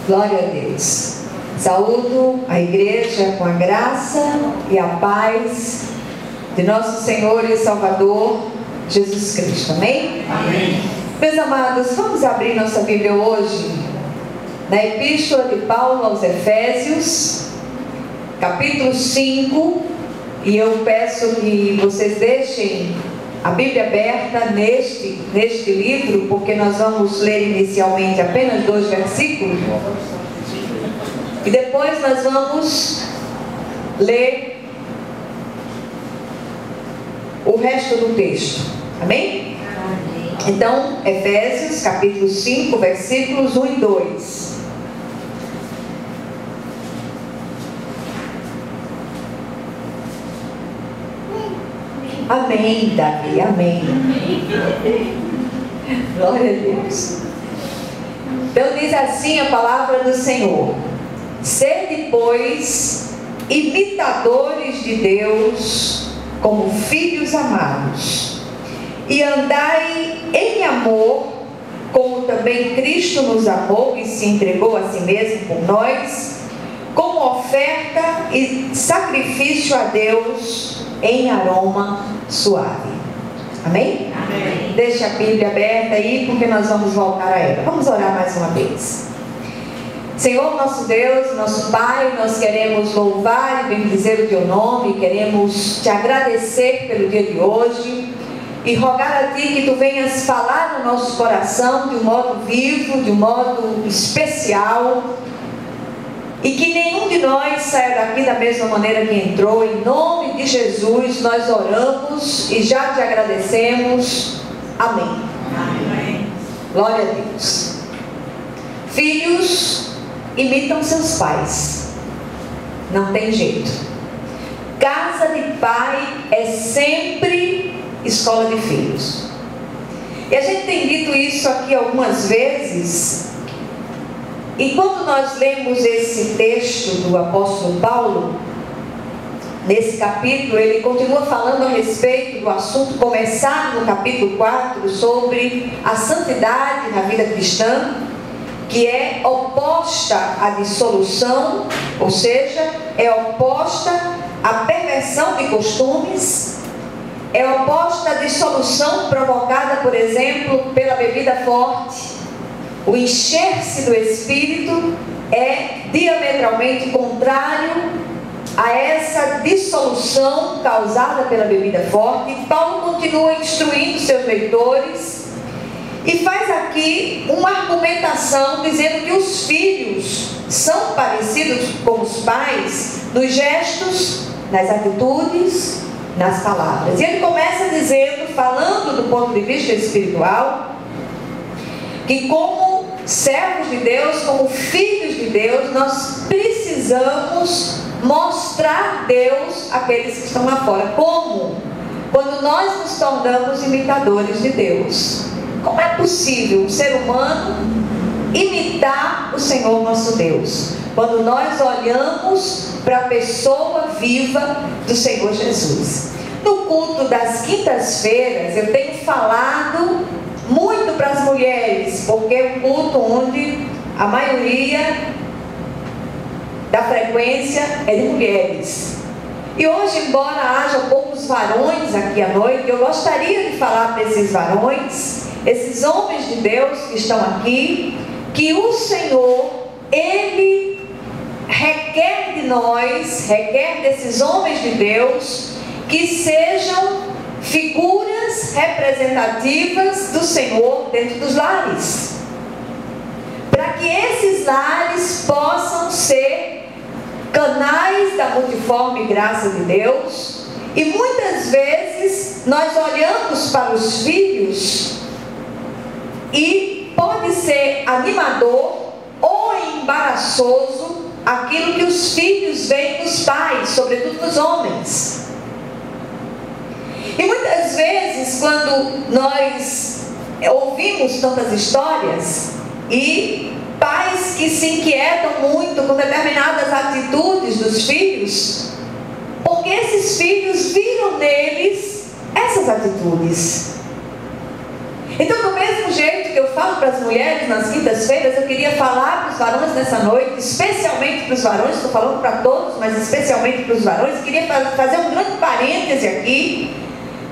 Glória a Deus. Saúdo a igreja com a graça e a paz de nosso Senhor e Salvador Jesus Cristo. Amém? Amém. Meus amados, vamos abrir nossa Bíblia hoje na Epístola de Paulo aos Efésios, capítulo 5, e eu peço que vocês deixem a Bíblia aberta neste livro, porque nós vamos ler inicialmente apenas 2 versículos, e depois nós vamos ler o resto do texto. Amém? Então, Efésios capítulo 5, versículos 1 e 2. Amém, Davi, amém. Glória a Deus. Então diz assim a palavra do Senhor: sede, pois, imitadores de Deus, como filhos amados, e andai em amor, como também Cristo nos amou e se entregou a si mesmo por nós, como oferta e sacrifício a Deus em aroma suave. Amém? Amém. Deixa a Bíblia aberta aí, porque nós vamos voltar a ela. Vamos orar mais uma vez. Senhor, nosso Deus, nosso Pai, nós queremos louvar e bendizer o Teu nome, queremos Te agradecer pelo dia de hoje e rogar a Ti que Tu venhas falar no nosso coração de um modo vivo, de um modo especial, e que nenhum de nós saia daqui da mesma maneira que entrou. Em nome de Jesus nós oramos e já Te agradecemos. Amém. Amém. Glória a Deus. Filhos imitam seus pais, não tem jeito. Casa de pai é sempre escola de filhos. E a gente tem dito isso aqui algumas vezes. E quando nós lemos esse texto do apóstolo Paulo, nesse capítulo, ele continua falando a respeito do assunto começado no capítulo 4, sobre a santidade na vida cristã, que é oposta à dissolução, ou seja, é oposta à perversão de costumes, é oposta à dissolução provocada, por exemplo, pela bebida forte. O encher-se do Espírito é diametralmente contrário a essa dissolução causada pela bebida forte. E Paulo continua instruindo seus leitores e faz aqui uma argumentação dizendo que os filhos são parecidos com os pais nos gestos, nas atitudes, nas palavras. E ele começa dizendo, falando do ponto de vista espiritual, que como servos de Deus, como filhos de Deus, nós precisamos mostrar Deus àqueles que estão lá fora. Como? Quando nós nos tornamos imitadores de Deus. Como é possível um ser humano imitar o Senhor nosso Deus? Quando nós olhamos para a pessoa viva do Senhor Jesus. No culto das quintas-feiras, eu tenho falado muito para as mulheres, porque é um culto onde a maioria da frequência é de mulheres. E hoje, embora haja poucos varões aqui à noite, eu gostaria de falar para esses varões, esses homens de Deus que estão aqui, que o Senhor, Ele requer de nós, requer desses homens de Deus, que sejam figuras representativas do Senhor dentro dos lares, para que esses lares possam ser canais da multiforme graça de Deus. E muitas vezes nós olhamos para os filhos e pode ser animador ou embaraçoso aquilo que os filhos veem dos pais, sobretudo dos homens. E muitas vezes, quando nós ouvimos tantas histórias e pais que se inquietam muito com determinadas atitudes dos filhos, porque esses filhos viram neles essas atitudes. Então, do mesmo jeito que eu falo para as mulheres nas quintas-feiras, eu queria falar para os varões nessa noite, especialmente para os varões, estou falando para todos, mas especialmente para os varões. Eu queria fazer um grande parêntese aqui.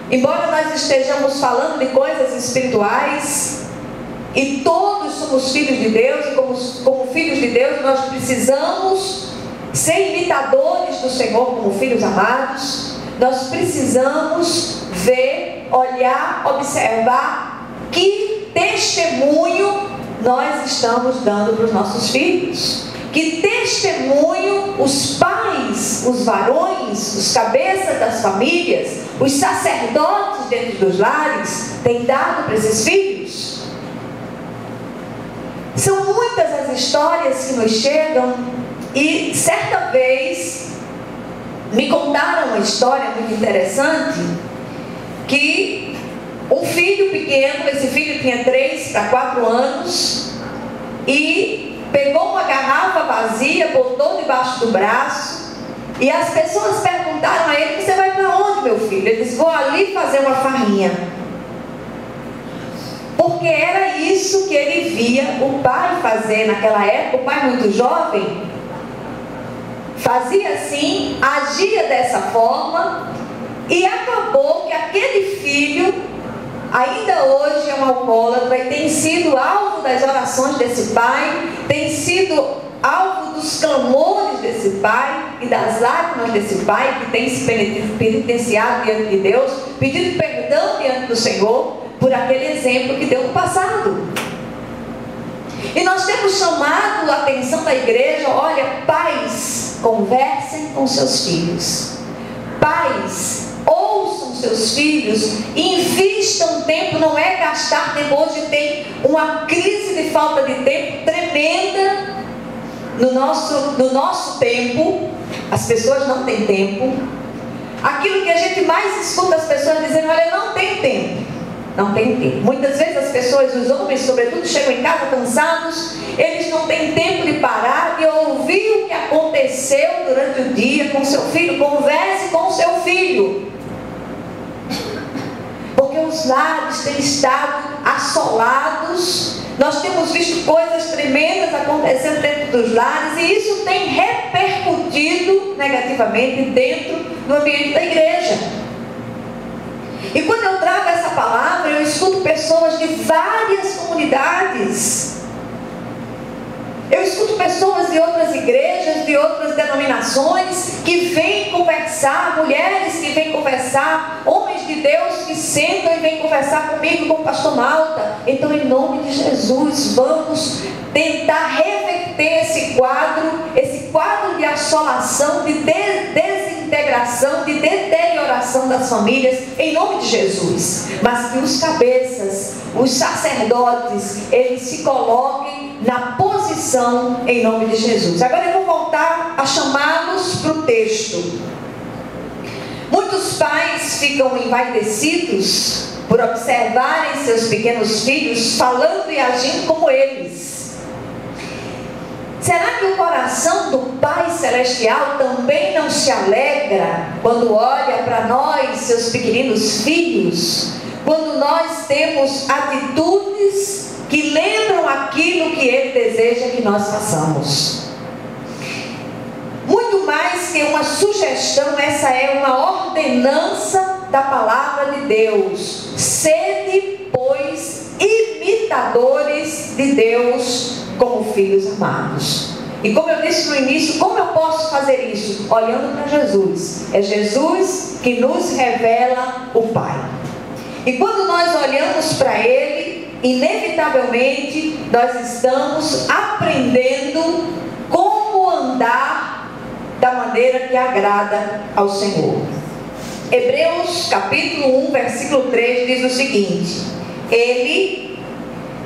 Embora nós estejamos falando de coisas espirituais, e todos somos filhos de Deus, e como filhos de Deus, nós precisamos ser imitadores do Senhor como filhos amados. Nós precisamos ver, olhar, observar que testemunho nós estamos dando para os nossos filhos. Que testemunho os pais, os varões, os cabeças das famílias, os sacerdotes dentro dos lares têm dado para esses filhos. São muitas as histórias que nos chegam, e certa vez me contaram uma história muito interessante, que um filho pequeno, esse filho tinha 3 para 4 anos, e pegou uma garrafa vazia, botou debaixo do braço, e as pessoas perguntaram a ele: você vai para onde, meu filho? Ele disse: vou ali fazer uma farrinha. Porque era isso que ele via o pai fazer naquela época. O pai, muito jovem, fazia assim, agia dessa forma, e acabou que aquele filho ainda hoje é um alcoólatra e tem sido alvo das orações desse pai, tem sido alvo dos clamores desse pai e das lágrimas desse pai, que tem se penitenciado diante de Deus, pedindo perdão diante do Senhor por aquele exemplo que deu no passado. E nós temos chamado a atenção da igreja: olha, pais, conversem com seus filhos. Pais, ouçam seus filhos, invistam tempo. Não é gastar tempo. Hoje tem uma crise de falta de tempo tremenda no nosso tempo. As pessoas não têm tempo. Aquilo que a gente mais escuta as pessoas dizendo: olha, não tem tempo. Não tem tempo. Muitas vezes as pessoas, os homens sobretudo, chegam em casa cansados. Eles não têm tempo de parar, de ouvir o que aconteceu durante o dia com seu filho. Converse com seu filho, porque os lares têm estado assolados. Nós temos visto coisas tremendas acontecendo dentro dos lares, e isso tem repercutido negativamente dentro do ambiente da igreja. E quando eu trago essa palavra, eu escuto pessoas de várias comunidades. Eu escuto pessoas de outras igrejas, de outras denominações, que vêm conversar, mulheres que vêm conversar, homens de Deus que sentam e vêm conversar comigo, com o pastor Malta. Então, em nome de Jesus, vamos tentar reverter esse quadro de assolação, de desintegração, de deterioração das famílias, em nome de Jesus. Mas que os cabeças, os sacerdotes, eles se coloquem na posição em nome de Jesus. Agora eu vou voltar a chamá-los para o texto. Muitos pais ficam envaidecidos por observarem seus pequenos filhos falando e agindo como eles. Será que o coração do Pai Celestial também não se alegra quando olha para nós, seus pequeninos filhos, quando nós temos atitudes que lembram aquilo que Ele deseja que nós façamos? Muito mais que uma sugestão, essa é uma ordenança da palavra de Deus. Sede, pois, imitadores de Deus como filhos amados. E como eu disse no início, como eu posso fazer isso? Olhando para Jesus. É Jesus que nos revela o Pai. E quando nós olhamos para Ele, inevitavelmente nós estamos aprendendo como andar da maneira que agrada ao Senhor. Hebreus capítulo 1, versículo 3 diz o seguinte: Ele,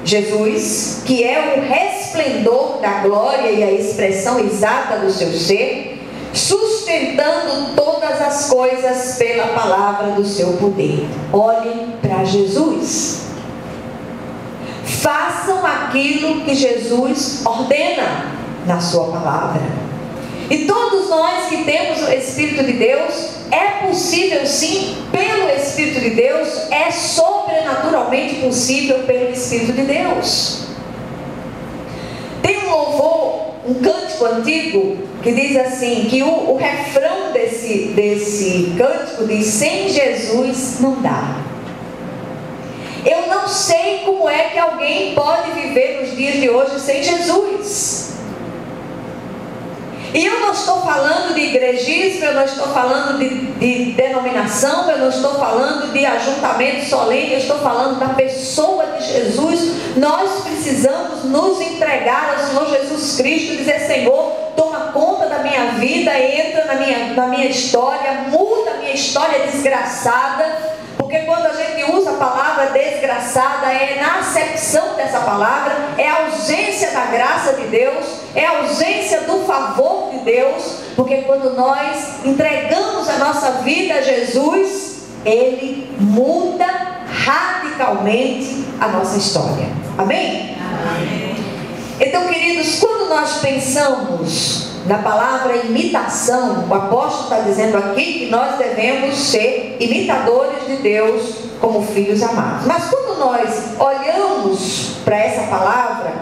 Jesus, que é o resplendor da glória e a expressão exata do seu ser, sustentando todas as coisas pela palavra do seu poder. Olhem para Jesus. Façam aquilo que Jesus ordena na sua palavra. E todos nós que temos o Espírito de Deus, é possível sim, pelo Espírito de Deus, é sobrenaturalmente possível pelo Espírito de Deus. Tem um louvor, um cântico antigo, que diz assim, que o refrão desse cântico diz: sem Jesus não dá. Eu não sei como é que alguém pode viver nos dias de hoje sem Jesus. E eu não estou falando de igrejismo, eu não estou falando de denominação, eu não estou falando de ajuntamento solene, eu estou falando da pessoa de Jesus. Nós precisamos nos entregar ao Senhor Jesus Cristo e dizer: Senhor, toma conta da minha vida, entra na minha história, muda a minha história desgraçada. Porque quando a gente usa a palavra desgraçada, é na acepção dessa palavra, é a ausência da graça de Deus, é a ausência do favor de Deus. Porque quando nós entregamos a nossa vida a Jesus, Ele muda radicalmente a nossa história. Amém? Amém. Então, queridos, quando nós pensamos na palavra imitação, o apóstolo está dizendo aqui que nós devemos ser imitadores de Deus como filhos amados. Mas quando nós olhamos para essa palavra,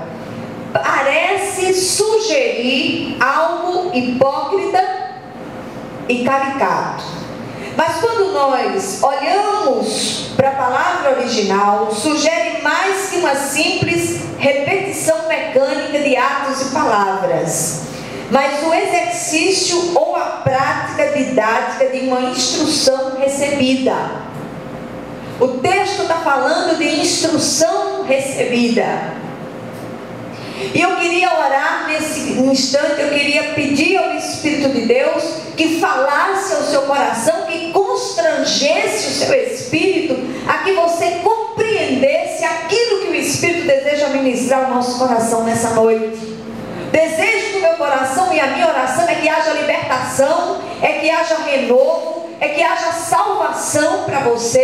parece sugerir algo hipócrita e caricato. Mas quando nós olhamos para a palavra original, sugere mais que uma simples repetição mecânica de atos e palavras, mas o exercício ou a prática didática de uma instrução recebida. O texto está falando de instrução recebida. E eu queria orar nesse instante, eu queria pedir ao Espírito de Deus que falasse ao seu coração, que constrangesse o seu espírito, a que você compreendesse aquilo que o Espírito deseja ministrar ao nosso coração nessa noite. Desejo do meu coração e a minha oração é que haja libertação, é que haja renovo, é que haja salvação para você,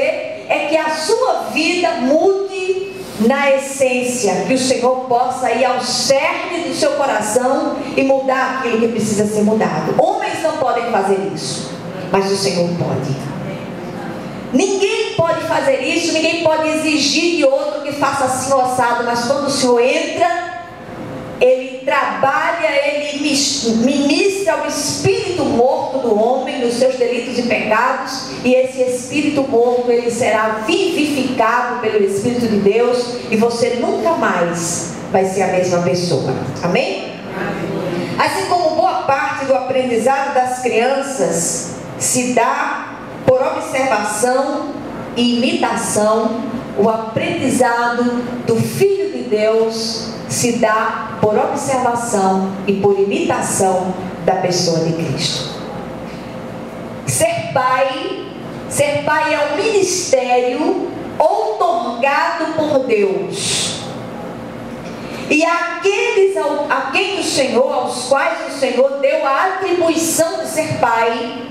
é que a sua vida mude na essência, que o Senhor possa ir ao cerne do seu coração e mudar aquilo que precisa ser mudado. Homens não podem fazer isso, mas o Senhor pode. Ninguém pode fazer isso, ninguém pode exigir de outro que faça assim ou assado, mas quando o Senhor entra, Ele trabalha, Ele ministra o espírito morto do homem nos seus delitos e pecados, e esse espírito morto, ele será vivificado pelo Espírito de Deus, e você nunca mais vai ser a mesma pessoa. Amém? Amém. Assim como boa parte do aprendizado das crianças se dá por observação e imitação, o aprendizado do Filho de Deus se dá por observação e por imitação da pessoa de Cristo. Ser pai é um ministério outorgado por Deus. E aqueles a quem o Senhor, aos quais o Senhor deu a atribuição de ser pai,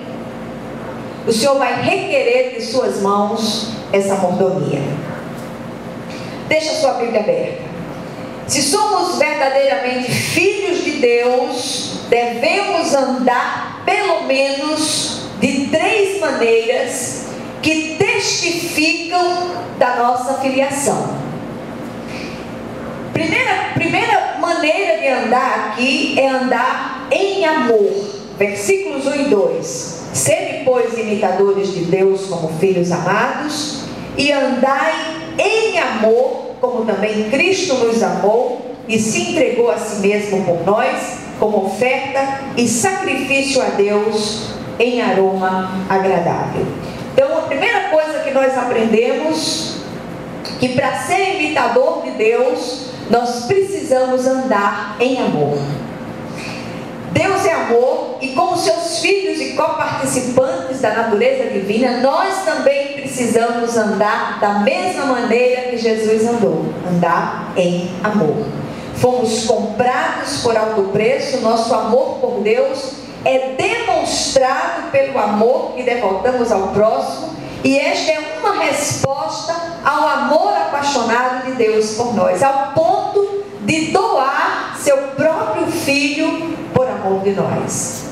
o Senhor vai requerer de suas mãos essa mordomia. Deixa a sua Bíblia aberta. Se somos verdadeiramente filhos de Deus, devemos andar pelo menos de 3 maneiras que testificam da nossa filiação. Primeira maneira de andar aqui é andar em amor. Versículos 1 e 2. Sede, pois, imitadores de Deus como filhos amados, e andai em amor, como também Cristo nos amou e se entregou a si mesmo por nós, como oferta e sacrifício a Deus em aroma agradável. Então, a primeira coisa que nós aprendemos, que para ser imitador de Deus, nós precisamos andar em amor. Deus é amor, e como seus filhos e coparticipantes da natureza divina, nós também precisamos andar da mesma maneira que Jesus andou, andar em amor. Fomos comprados por alto preço, nosso amor por Deus é demonstrado pelo amor que devotamos ao próximo, e esta é uma resposta ao amor apaixonado de Deus por nós, ao ponto de doar seu próprio filho por amor amor de nós.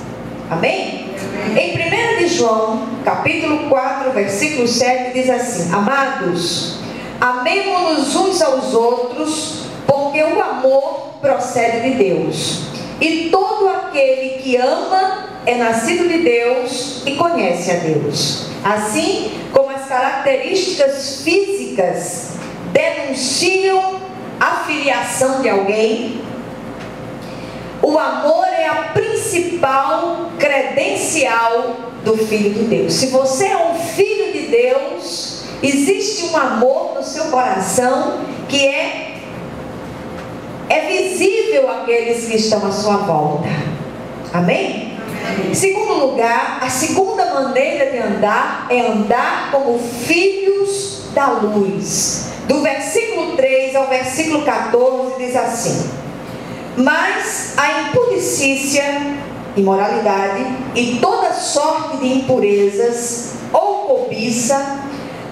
Amém? Em 1 de João, capítulo 4, versículo 7, diz assim: amados, amemo-nos uns aos outros, porque o amor procede de Deus. E todo aquele que ama é nascido de Deus e conhece a Deus. Assim como as características físicas denunciam a filiação de alguém, o amor é a principal credencial do Filho de Deus. Se você é um filho de Deus, existe um amor no seu coração que é visível àqueles que estão à sua volta. Amém? Em segundo lugar, a segunda maneira de andar é andar como filhos da luz. Do versículo 3 ao versículo 14 diz assim: mas a impudicícia, imoralidade e toda sorte de impurezas ou cobiça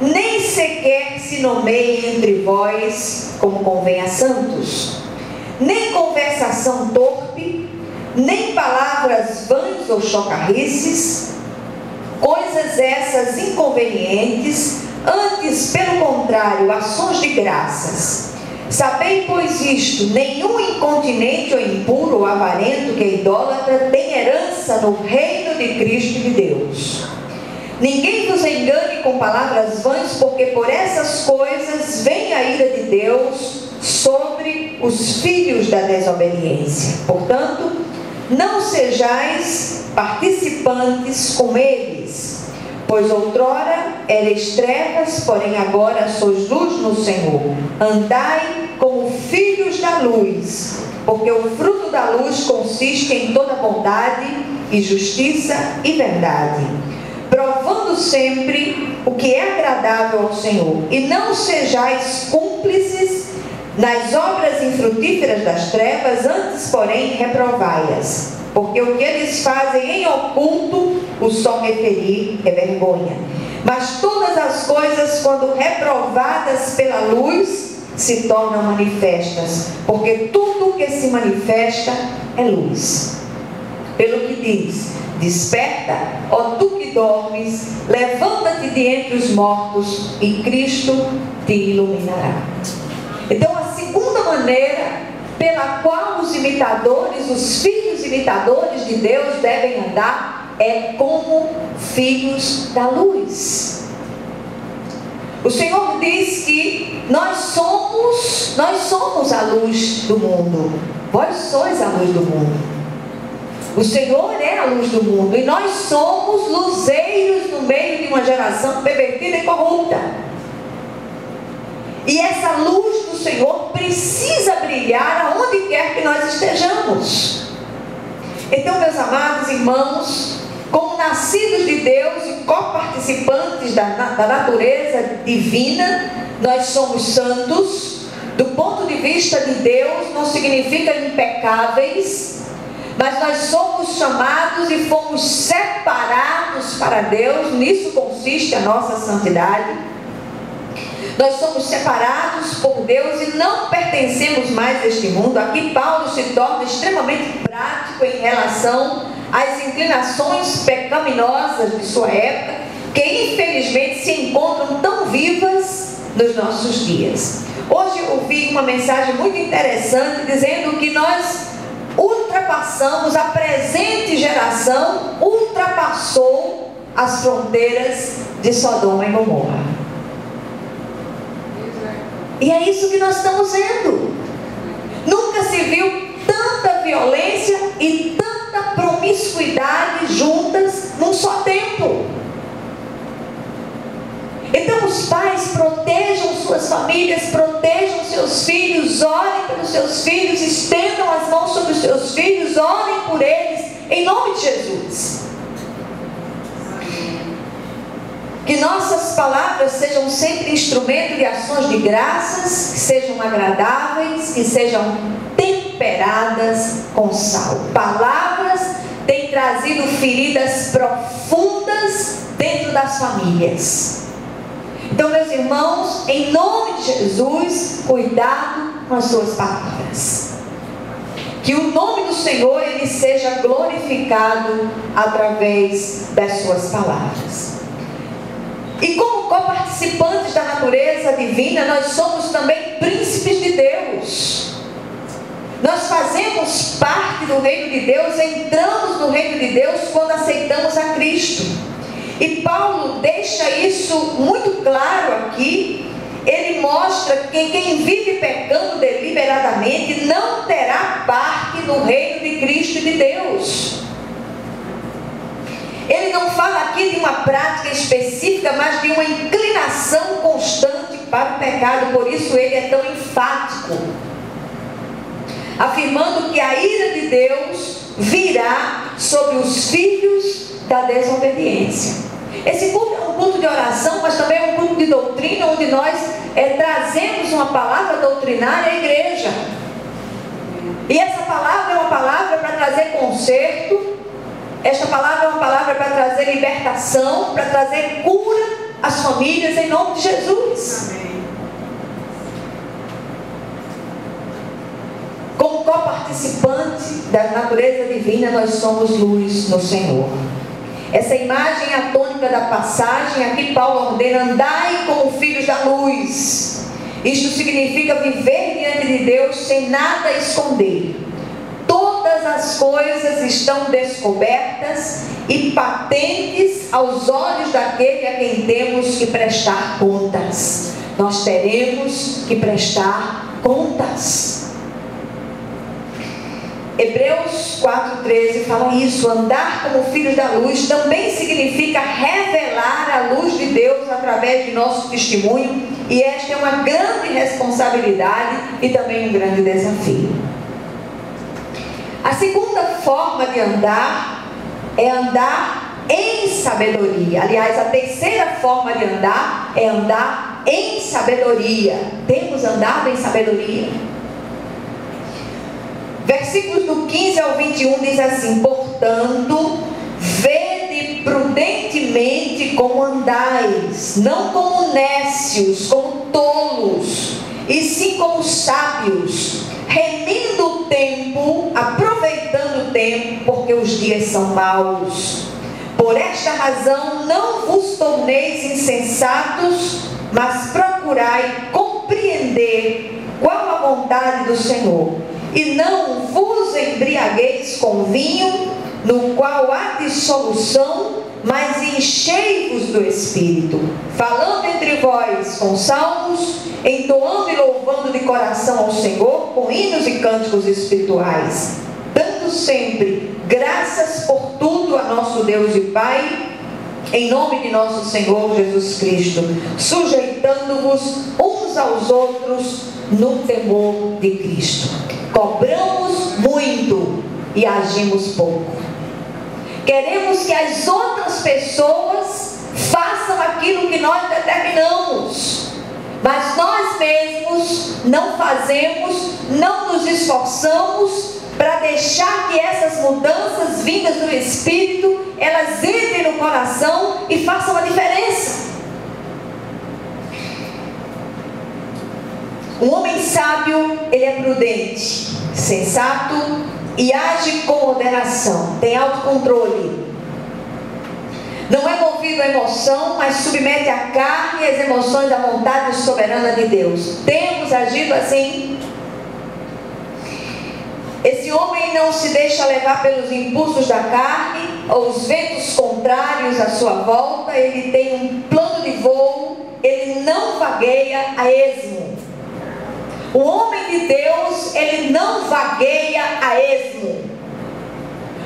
nem sequer se nomeiem entre vós como convém a santos, nem conversação torpe, nem palavras vãs ou chocarrices, coisas essas inconvenientes, antes pelo contrário, ações de graças. Sabei, pois, isto: nenhum incontinente ou impuro ou avarento que é idólatra tem herança no reino de Cristo e de Deus. Ninguém vos engane com palavras vãs, porque por essas coisas vem a ira de Deus sobre os filhos da desobediência. Portanto, não sejais participantes com eles, pois outrora erais trevas, porém agora sois luz no Senhor. Andai como filhos da luz, porque o fruto da luz consiste em toda bondade e justiça e verdade, provando sempre o que é agradável ao Senhor. E não sejais cúmplices nas obras infrutíferas das trevas, antes porém reprovai-as, porque o que eles fazem em oculto, o só referir é vergonha. Mas todas as coisas, quando reprovadas pela luz, se tornam manifestas, porque tudo que se manifesta é luz. Pelo que diz: desperta, ó tu que dormes, levanta-te de entre os mortos, e Cristo te iluminará. Então, a segunda maneira pela qual os imitadores, os filhos imitadores de Deus devem andar, é como filhos da luz. O Senhor diz que nós somos a luz do mundo. Vós sois a luz do mundo. O Senhor é a luz do mundo, e nós somos luzeiros no meio de uma geração pervertida e corrupta. E essa luz do Senhor precisa brilhar aonde quer que nós estejamos. Então, meus amados irmãos, como nascidos de Deus e coparticipantes da natureza divina, nós somos santos. Do ponto de vista de Deus, não significa impecáveis, mas nós somos chamados e fomos separados para Deus. Nisso consiste a nossa santidade. Nós somos separados por Deus e não pertencemos mais a este mundo. Aqui Paulo se torna extremamente prático em relação às inclinações pecaminosas de sua época, que infelizmente se encontram tão vivas nos nossos dias. Hoje eu ouvi uma mensagem muito interessante dizendo que nós ultrapassamos, a presente geração ultrapassou as fronteiras de Sodoma e Gomorra. E é isso que nós estamos vendo. Nunca se viu tanta violência e tanta promiscuidade juntas num só tempo. Então os pais protejam suas famílias, protejam seus filhos, orem pelos seus filhos, estendam as mãos sobre os seus filhos, orem por eles, em nome de Jesus. Que nossas palavras sejam sempre instrumento de ações de graças, que sejam agradáveis, que sejam temperadas com sal. Palavras têm trazido feridas profundas dentro das famílias. Então, meus irmãos, em nome de Jesus, cuidado com as suas palavras. que o nome do Senhor ele seja glorificado através das suas palavras. E como coparticipantes da natureza divina, nós somos também príncipes de Deus. Nós fazemos parte do reino de Deus, entramos no reino de Deus quando aceitamos a Cristo. E Paulo deixa isso muito claro aqui. Ele mostra que quem vive pecando deliberadamente não terá parte no reino de Cristo e de Deus. Ele não fala aqui de uma prática específica, mas de uma inclinação constante para o pecado. Por isso ele é tão enfático, afirmando que a ira de Deus virá sobre os filhos da desobediência. Esse culto é um culto de oração, mas também é um culto de doutrina, onde nós trazemos uma palavra doutrinária à igreja. E essa palavra é uma palavra para trazer conserto, esta palavra é uma palavra para trazer libertação, para trazer cura às famílias, em nome de Jesus. Amém. Como coparticipante da natureza divina, nós somos luz no Senhor. Essa imagem é a tônica da passagem. Aqui Paulo ordena: andai como filhos da luz. Isto significa viver diante de Deus sem nada esconder. Todas as coisas estão descobertas e patentes aos olhos daquele a quem temos que prestar contas. Nós teremos que prestar contas. Hebreus 4,13 fala isso. Andar como filhos da luz também significa revelar a luz de Deus através de nosso testemunho, e esta é uma grande responsabilidade e também um grande desafio. A segunda forma de andar é andar em sabedoria. Aliás, a terceira forma de andar é andar em sabedoria. Temos andado em sabedoria. Versículos do 15 ao 21 diz assim: portanto, vede prudentemente como andais, não como nécios, como tolos, e sim como sábios, remindo o tempo, aproveitando o tempo, porque os dias são maus. Por esta razão não vos torneis insensatos, mas procurai compreender qual a vontade do Senhor. E não vos embriagueis com vinho, no qual há dissolução, mas enchei-vos do Espírito, falando entre vós com salmos, entoando e louvando de coração ao Senhor, com hinos e cânticos espirituais, dando sempre graças por tudo a nosso Deus e Pai, em nome de nosso Senhor Jesus Cristo, sujeitando-vos uns aos outros no temor de Cristo. Cobramos muito e agimos pouco. Queremos que as outras pessoas façam aquilo que nós determinamos, mas nós mesmos não fazemos, não nos esforçamos para deixar que essas mudanças vindas do Espírito, elas entrem no coração e façam a diferença. Um homem sábio, ele é prudente, sensato e age com moderação, tem autocontrole. Não é movido à emoção, mas submete a carne e as emoções da vontade soberana de Deus. Temos agido assim. Esse homem não se deixa levar pelos impulsos da carne ou os ventos contrários à sua volta. Ele tem um plano de voo, ele não vagueia a esmo. O homem de Deus, ele não vagueia a esmo.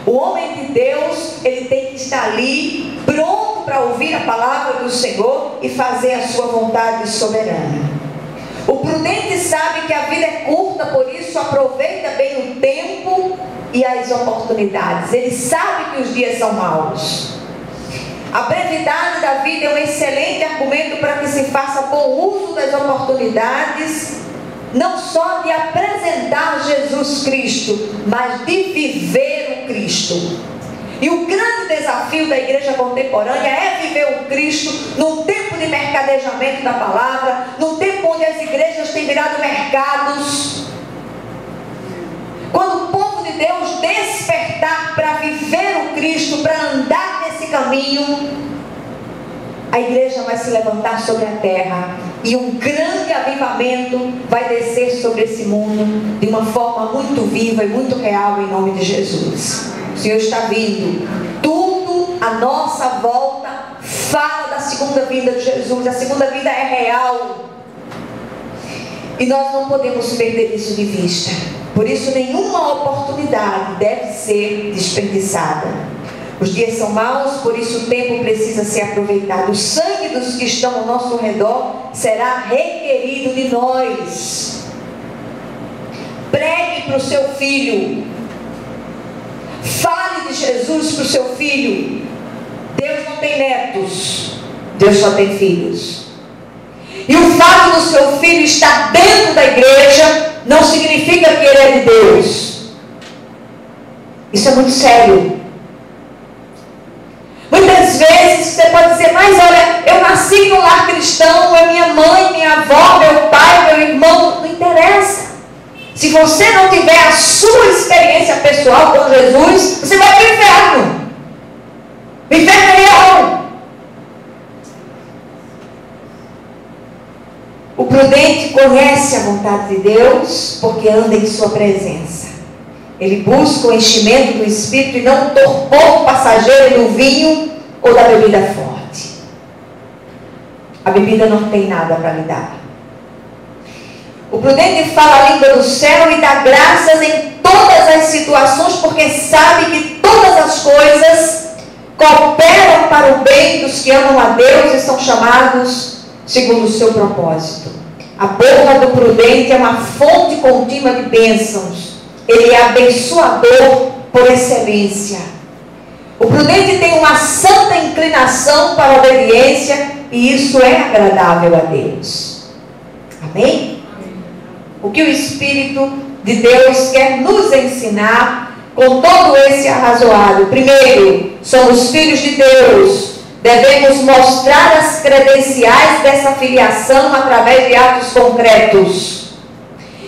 O homem de Deus, ele tem que estar ali, pronto para ouvir a palavra do Senhor e fazer a sua vontade soberana. O prudente sabe que a vida é curta, por isso aproveita bem o tempo e as oportunidades. Ele sabe que os dias são maus. A brevidade da vida é um excelente argumento para que se faça bom uso das oportunidades, não só de apresentar Jesus Cristo, mas de viver o Cristo. E o grande desafio da igreja contemporânea é viver o Cristo num tempo de mercadejamento da palavra, num tempo onde as igrejas têm virado mercados. Quando o povo Deus despertar para viver o Cristo, para andar nesse caminho, a igreja vai se levantar sobre a terra e um grande avivamento vai descer sobre esse mundo de uma forma muito viva e muito real, em nome de Jesus. O Senhor está vindo. Tudo à nossa volta fala da segunda vinda de Jesus. A segunda vinda é real e nós não podemos perder isso de vista. Por isso, nenhuma oportunidade deve ser desperdiçada. Os dias são maus, por isso o tempo precisa ser aproveitado. O sangue dos que estão ao nosso redor será requerido de nós. Pregue para o seu filho. Fale de Jesus para o seu filho. Deus não tem netos, Deus só tem filhos. E o fato do seu filho estar dentro da igreja não significa que ele é de Deus. Isso é muito sério. Muitas vezes você pode dizer, mas olha, eu nasci num lar cristão, é minha mãe, minha avó, meu pai, meu irmão, não interessa. Se você não tiver a sua experiência pessoal com Jesus, você vai para o inferno. O inferno é real. O prudente conhece a vontade de Deus, porque anda em sua presença. Ele busca o enchimento do Espírito e não o torpor passageiro do vinho ou da bebida forte. A bebida não tem nada para lhe dar. O prudente fala a língua do céu e dá graças em todas as situações, porque sabe que todas as coisas cooperam para o bem dos que amam a Deus e são chamados segundo o seu propósito. A boca do prudente é uma fonte contínua de bênçãos. Ele é abençoador por excelência. O prudente tem uma santa inclinação para a obediência e isso é agradável a Deus. Amém? O que o Espírito de Deus quer nos ensinar com todo esse arrazoado? Primeiro, somos filhos de Deus. Devemos mostrar as credenciais dessa filiação através de atos concretos.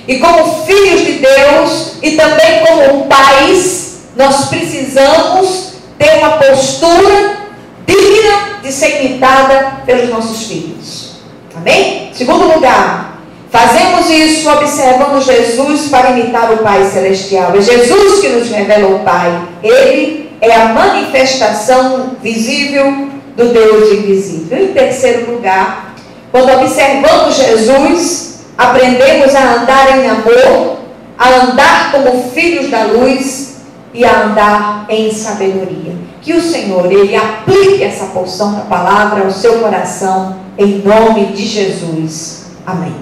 E como filhos de Deus e também como pais, nós precisamos ter uma postura digna de ser imitada pelos nossos filhos. Amém? Segundo lugar, fazemos isso observando Jesus para imitar o Pai Celestial. É Jesus que nos revela o Pai. Ele é a manifestação visível do Deus invisível. Em terceiro lugar, quando observamos Jesus, aprendemos a andar em amor, a andar como filhos da luz e a andar em sabedoria. Que o Senhor, Ele aplique essa porção da palavra ao seu coração, em nome de Jesus. Amém.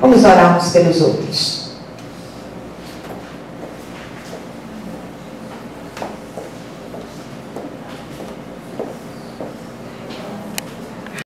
Vamos orar uns pelos outros.